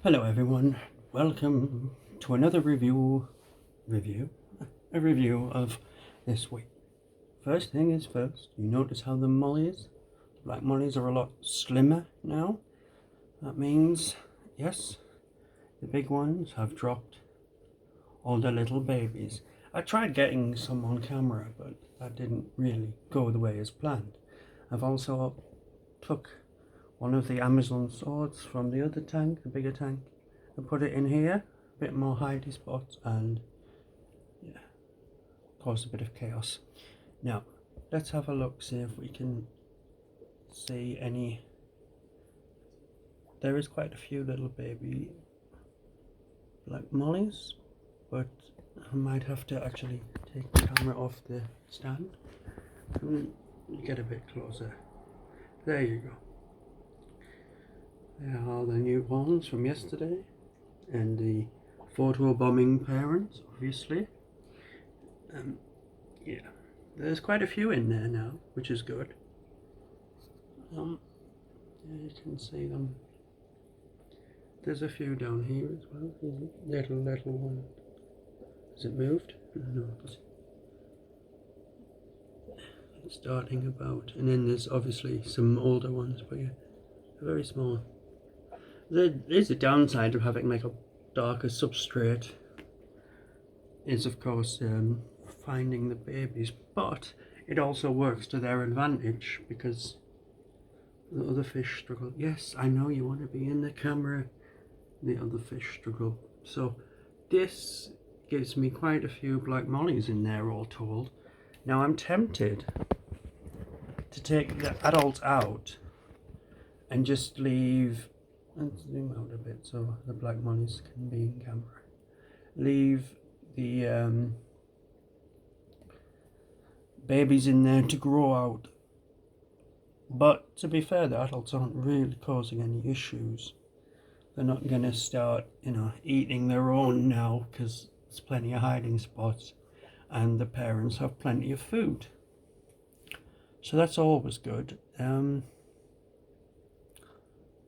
Hello everyone, welcome to another a review of this week. First thing is first, you notice how the black mollies are a lot slimmer now. That means, yes, the big ones have dropped all the little babies. I tried getting some on camera, but that didn't really go the way as planned. I've also took one of the Amazon swords from the other tank, the bigger tank, and put it in here, a bit more hidey spots, and yeah, caused a bit of chaos. Now, let's have a look, see if we can see any. There is quite a few little baby black mollies, but I might have to actually take the camera off the stand and get a bit closer. There you go. There are the new ones from yesterday, and the photo bombing parents, obviously. Yeah, there's quite a few in there now, which is good. Yeah, you can see them. There's a few down here as well. Little one. Has it moved? No, it's starting about. And then there's obviously some older ones, but yeah, very small. There is a downside of having like a darker substrate. Is of course finding the babies, but it also works to their advantage because the other fish struggle. Yes, I know you want to be in the camera. The other fish struggle. So this gives me quite a few black mollies in there all told. Now I'm tempted to take the adults out and just leave, let's zoom out a bit so the black mollies can be in camera. Leave the babies in there to grow out. But to be fair, the adults aren't really causing any issues. They're not going to start, eating their own now because there's plenty of hiding spots and the parents have plenty of food. So that's always good.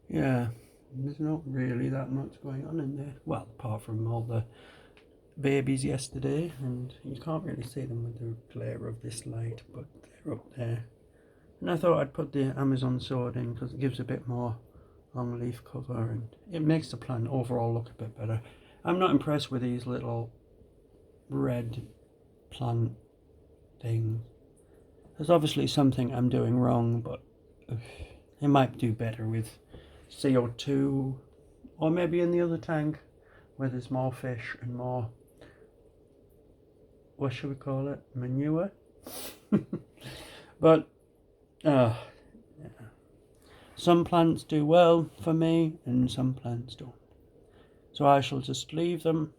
Yeah, there's not really that much going on in there. Well, apart from all the babies yesterday, and you can't really see them with the glare of this light, but they're up there. And I thought I'd put the Amazon sword in because it gives a bit more long leaf cover and it makes the plant overall look a bit better. I'm not impressed with these little red plant things. There's obviously something I'm doing wrong, but it might do better with CO2 or maybe in the other tank where there's more fish and more, what should we call it, manure. But yeah. Some plants do well for me and some plants don't. So I shall just leave them,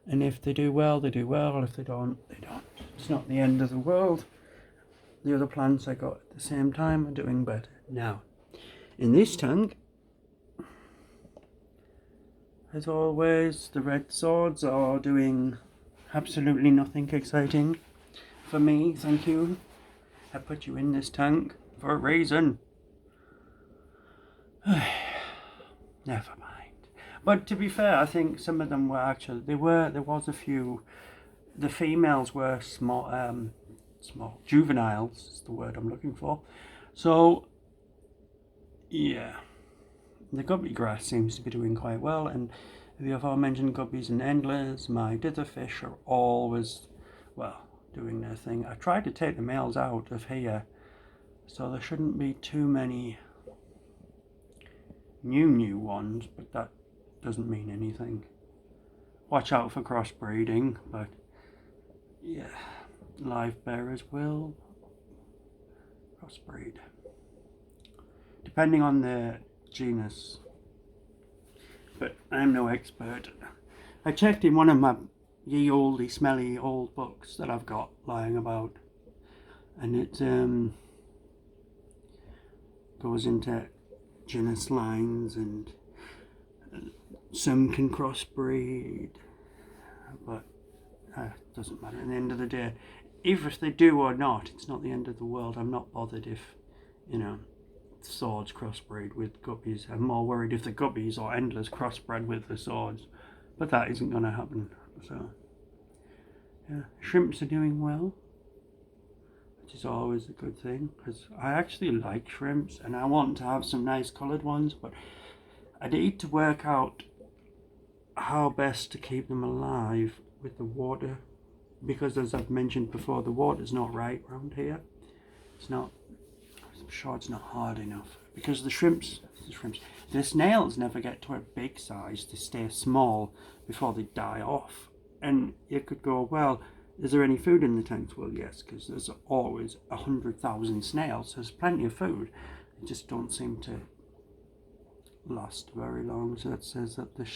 and if they do well, they do well. If they don't, they don't. It's not the end of the world. The other plants I got at the same time are doing better. Now, in this tank, as always, the red swords are doing absolutely nothing exciting for me, thank you. I put you in this tank for a reason. Never mind. But to be fair, I think some of them were actually, there was a few, the females were small, juveniles is the word I'm looking for. So, yeah, the guppy grass seems to be doing quite well, and the aforementioned guppies and endlers, my dither fish are always, well, doing their thing. I tried to take the males out of here, so there shouldn't be too many new ones, but that doesn't mean anything. Watch out for crossbreeding, but yeah, live bearers will crossbreed depending on the genus, but I'm no expert. I checked in one of my ye olde smelly old books that I've got lying about, and it goes into genus lines, and some can crossbreed, but it doesn't matter. At the end of the day, even if they do or not, it's not the end of the world. I'm not bothered if, swords crossbreed with guppies. I'm more worried if the guppies or endless crossbred with the swords, but that isn't going to happen. So yeah, shrimps are doing well, which is always a good thing, because I actually like shrimps and I want to have some nice coloured ones, but I need to work out how best to keep them alive with the water, because as I've mentioned before, the water's not right around here. It's not, I'm sure it's not hard enough, because the snails never get to a big size. They stay small before they die off. And you could go, well, is there any food in the tanks? Well, yes, because there's always 100,000 snails. There's plenty of food. They just don't seem to last very long. So that says that the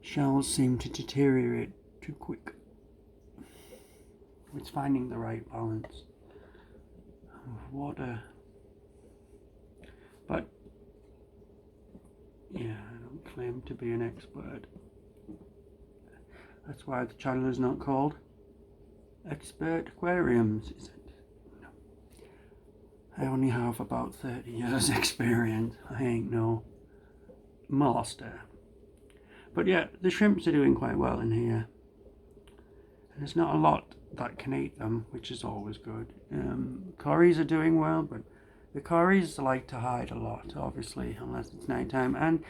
shells seem to deteriorate too quick. It's finding the right balance of water. But yeah, I don't claim to be an expert. That's why the channel is not called Expert Aquariums, is it? No. I only have about 30 years experience. I ain't no master. But yeah, the shrimps are doing quite well in here. And there's not a lot that can eat them, which is always good. Cories are doing well, but the cories like to hide a lot, obviously, unless it's nighttime. And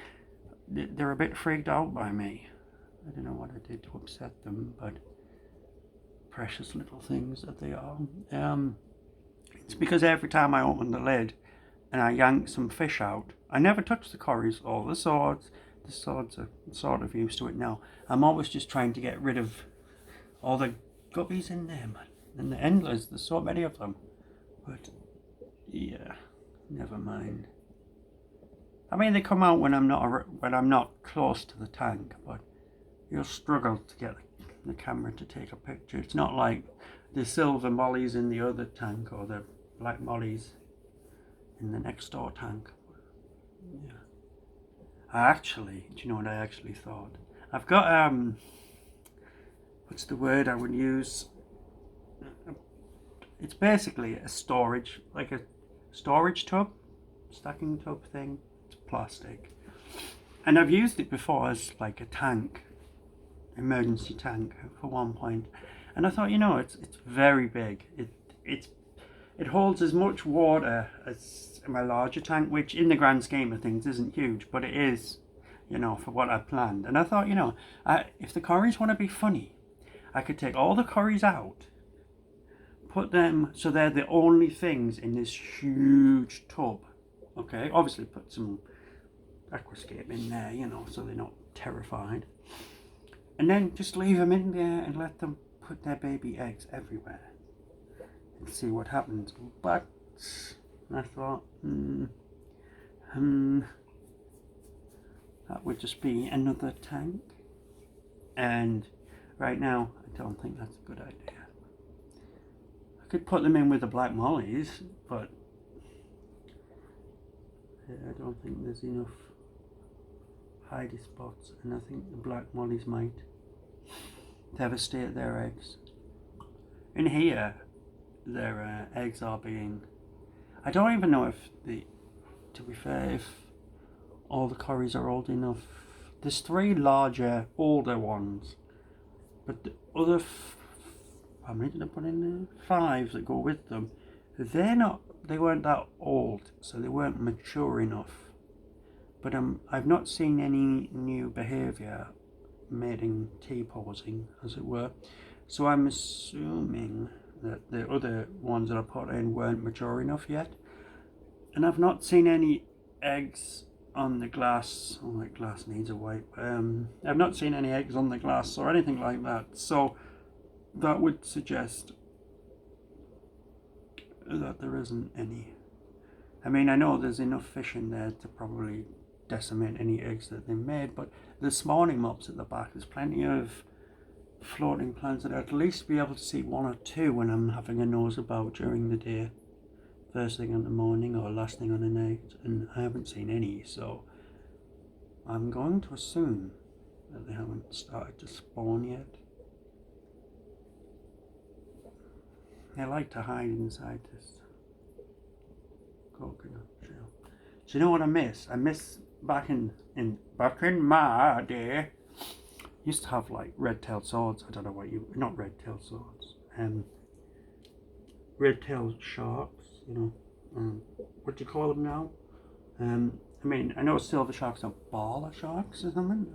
they're a bit freaked out by me. I don't know what I did to upset them, but precious little things that they are. It's because every time I open the lid and I yank some fish out, I never touch the cories or the swords. The swords are sort of used to it now. I'm always just trying to get rid of all the guppies in there, man. And the endless, there's so many of them. But yeah, never mind. I mean, they come out when I'm not close to the tank, but you'll struggle to get the camera to take a picture. It's not like the silver mollies in the other tank or the black mollies in the next door tank. Yeah. Do you know what I actually thought? I've got what's the word I would use? It's basically a storage, like a storage tub, stacking tub thing. It's plastic, and I've used it before as like a tank, emergency tank for one point, and I thought, you know, it's very big. It holds as much water as my larger tank, which in the grand scheme of things isn't huge, but it is, you know, for what I planned. And I thought, you know, if the cories want to be funny, I could take all the cories out, put them so they're the only things in this huge tub. Okay, obviously put some aquascape in there, you know, so they're not terrified. And then just leave them in there and let them put their baby eggs everywhere and see what happens. But I thought, that would just be another tank. And right now, I don't think that's a good idea. I could put them in with the black mollies, but I don't think there's enough hidey spots, and I think the black mollies might devastate their eggs. In here, their eggs are being... I don't even know if to be fair, if all the cories are old enough. There's 3 larger, older ones, but the other how many did I put in there? 5 that go with them. They weren't that old, so they weren't mature enough. But I've not seen any new behaviour mating T-posing, as it were. So I'm assuming that the other ones that I put in weren't mature enough yet. And I've not seen any eggs on the glass. Oh, that glass needs a wipe. I've not seen any eggs on the glass or anything like that. So that would suggest that there isn't any. I mean, I know there's enough fish in there to probably decimate any eggs that they made, but the spawning mobs at the back, there's plenty of floating plants that I'd at least be able to see 1 or 2 when I'm having a nose about during the day, first thing in the morning or last thing on the night, and I haven't seen any, so I'm going to assume that they haven't started to spawn yet. They like to hide inside this coconut shell. Do you know what I miss? I miss back in my day. Used to have like red-tailed swords. I don't know what not red-tailed swords. Red-tailed sharks. You know, what do you call them now? I mean, I know silver sharks are baller sharks or something.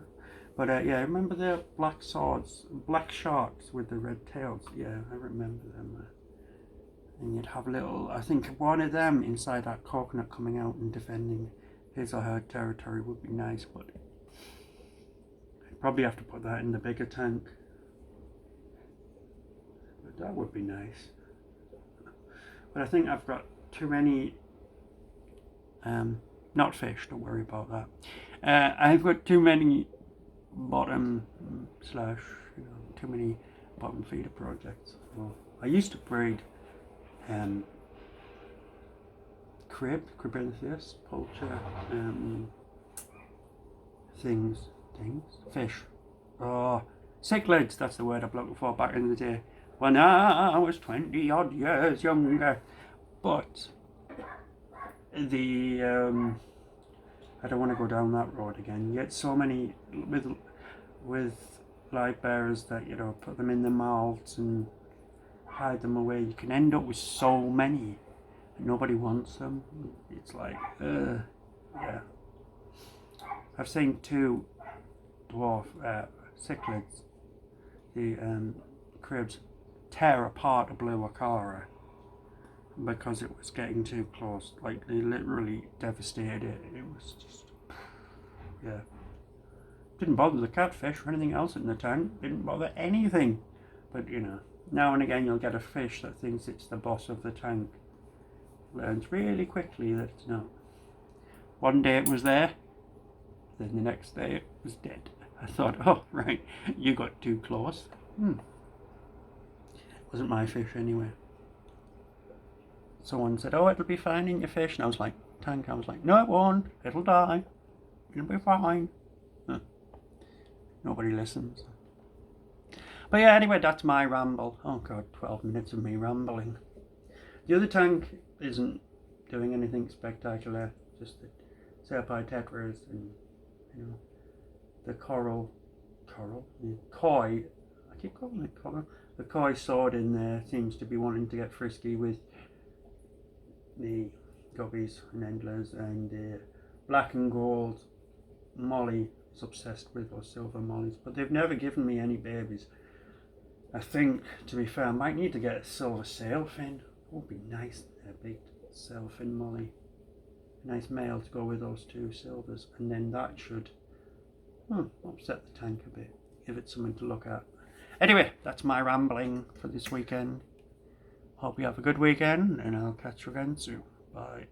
But yeah, I remember the black sharks with the red tails. Yeah, I remember them. And you'd have little, I think one of them inside that coconut coming out and defending his or her territory would be nice, but I'd probably have to put that in the bigger tank. But that would be nice. But I think I've got too many, not fish, don't worry about that. I've got too many bottom slash, too many bottom feeder projects. Well, I used to breed Cribanthius, poultry, fish. Oh, cichlids, that's the word I'm looking for back in the day. When I was 20 odd years younger. But the I don't want to go down that road again. You get so many with live bearers that, put them in the mouths and hide them away. You can end up with so many and nobody wants them. It's like, yeah. I've seen 2 dwarf cichlids, the cribs, tear apart a blue acara because it was getting too close. Like, they literally devastated it. It was just, yeah. Didn't bother the catfish or anything else in the tank. Didn't bother anything. But, now and again you'll get a fish that thinks it's the boss of the tank. Learns really quickly that it's not. One day it was there, then the next day it was dead. I thought, oh, right, you got too close. Wasn't my fish anyway. Someone said, oh, it'll be fine in your fish. And I was like, no, it won't. It'll die. It'll be fine. Nobody listens. But yeah, anyway, that's my ramble. Oh God, 12 minutes of me rambling. The other tank isn't doing anything spectacular. Just the Serpi tetras and, the the koi. I keep calling it coral. The koi sword in there seems to be wanting to get frisky with the guppies and endlers, and the black and gold molly is obsessed with those silver mollies, but they've never given me any babies. I think, to be fair, I might need to get a silver sailfin. It would be nice, a big sailfin molly. A nice male to go with those 2 silvers, and then that should upset the tank a bit. Give it something to look at. Anyway, that's my rambling for this weekend. Hope you have a good weekend, and I'll catch you again soon. Bye.